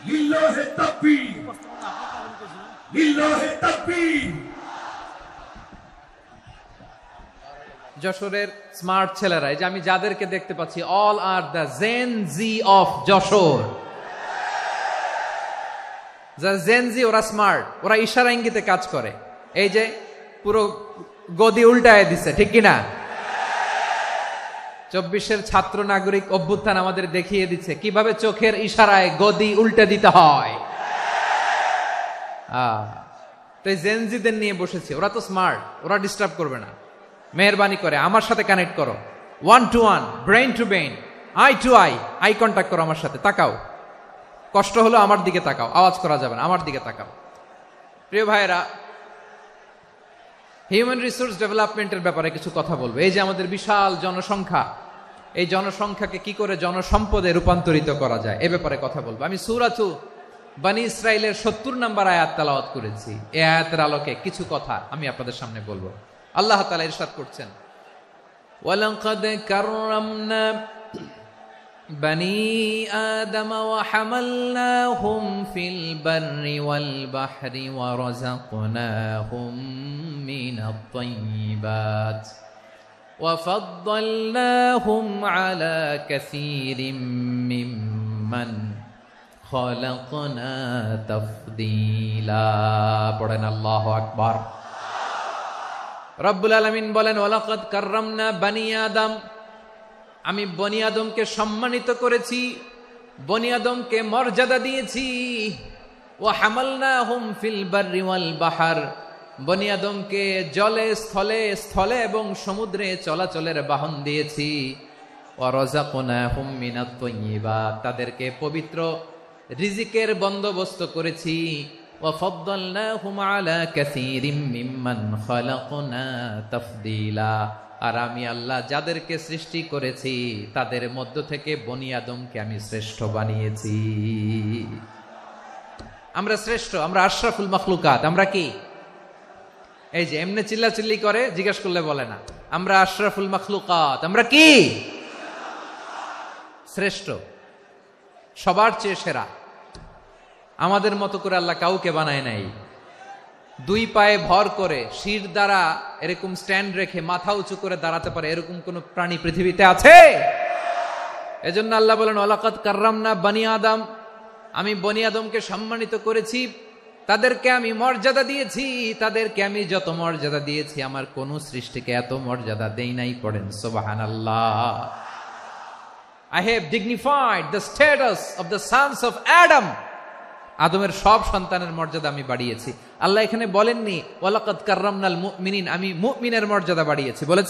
লিল্লাহি তাকবীর, লিল্লাহি তাকবীর। যশোরের স্মার্ট ছেলেরা, এই যে আমি যাদেরকে দেখতে পাচ্ছি, all are the Gen Z of Jashore. যারা জেন জি, ওরা স্মার্ট, ওরা ইশারা ইঙ্গিতে কাজ করে। এই যে পুরো গদি উল্টায় দিছে, ঠিক কিনা? 24-এর ছাত্র নাগরিক অভ্যুত্থান আমাদের দেখিয়ে দিচ্ছে কিভাবে চোখের ইশারায় গদি উল্টে দিতে হয়। তো এই জেনজিদের নিয়ে বসেছে, ওরা তো স্মার্ট, ওরা ডিস্টার্ব করবে না। মেহরবানি করে আমার সাথে কানেক্ট করো, 1 to 1, brain to brain, eye to eye contact করো আমার সাথে। তাকাও, কষ্ট হলো আমার দিকে তাকাও, আওয়াজ করা যাবে না, আমার দিকে তাকাও। প্রিয় ভাইয়েরা, হিউম্যান রিসোর্স ডেভেলপমেন্টের ব্যাপারে কিছু কথা বলবো। এই যে আমাদের বিশাল জনসংখ্যা, এই জনসংখ্যাকে কি করে জনসম্পদে রূপান্তরিত করা যায় এ ব্যাপারে কথা বলবো। আমি সূরাতু বনী ইসরাইলের 70 নম্বর আয়াত তেলাওয়াত করেছি। এই আয়াতের আলোকে কিছু কথা আমি আপনাদের সামনে বলবো। আল্লাহ তাআলা ইরশাদ করছেন, ওয়ালাকাদ কাররামনা বনী আদম ওয়া হামালনাহুম ফিল বাররি ওয়াল বাহরি ওয়া রাযাকনাহুম মিনাত তাইয়্যিবাত ওয়া ফাদ্দালনাহুম আলা কাসীরিম মিম্মান খালাকনা তাফদীলা। পড়েন আল্লাহু আকবার। রব্বুল আলামিন বলেন, ওয়ালাকাদ কাররামনা বনী আদম, আমি বনী আদমকে সম্মানিত করেছি, বনী আদমকে মর্যাদা দিয়েছি। ওয়া হামালনাহুম ফিল বাররি ওয়াল বাহর, বনী আদমকে জলে স্থলে, স্থলে এবং সমুদ্রে চলাচলের বাহন দিয়েছি। ওয়া রাযাকনাহুম মিনাত তাইয়্যিবাত, তাদেরকে পবিত্র রিজিকের বন্দোবস্ত করেছি। ওয়া ফাদ্দালনাহুম আলা কাসীরিম মিম্মান খালাকনা তাফদীলা, আর আমি আল্লাহ যাদেরকে সৃষ্টি করেছি তাদের মধ্য থেকে বনী আদমকে আমি শ্রেষ্ঠ বানিয়েছি। আমরা শ্রেষ্ঠ, আমরা আশরাফুল মাখলুকাত। আমরা কি? এই যে এমনি চিল্লাচিল্লি করে, জিজ্ঞেস করলে বলে না। আমরা আশরাফুল মাখলুকাত। আমরা কি? শ্রেষ্ঠ, সবার চেয়ে সেরা। আমাদের মতো করে আল্লাহ কাউকে বানায় নাই। 2 পায়ে ভর করে, শির দ্বারা এরকম স্ট্যান্ড রেখে মাথা উঁচু করে দাঁড়াতে পারে এরকম কোন প্রাণী পৃথিবীতে আছে? এজন্য আল্লাহ বলেন, ওয়ালাকাদ কাররামনা বনী আদম, আমি বনী আদমকে সম্মানিত করেছি, তাদেরকে আমি মর্যাদা দিয়েছি। তাদেরকে আমি যত মর্যাদা দিয়েছি আমার কোন সৃষ্টিকে এত মর্যাদা দেই নাই। পড়েন সুবহানাল্লাহ। I have dignified the status of the sons of Adam. আদমের সব সন্তানের মর্যাদা আমি বাড়িয়েছি। আল্লাহ এখানে বলেননি ওয়ালাকাদ কাররামনাল মুমিনিন, আমি মুমিনের মর্যাদা বাড়িয়েছি, বলেছেন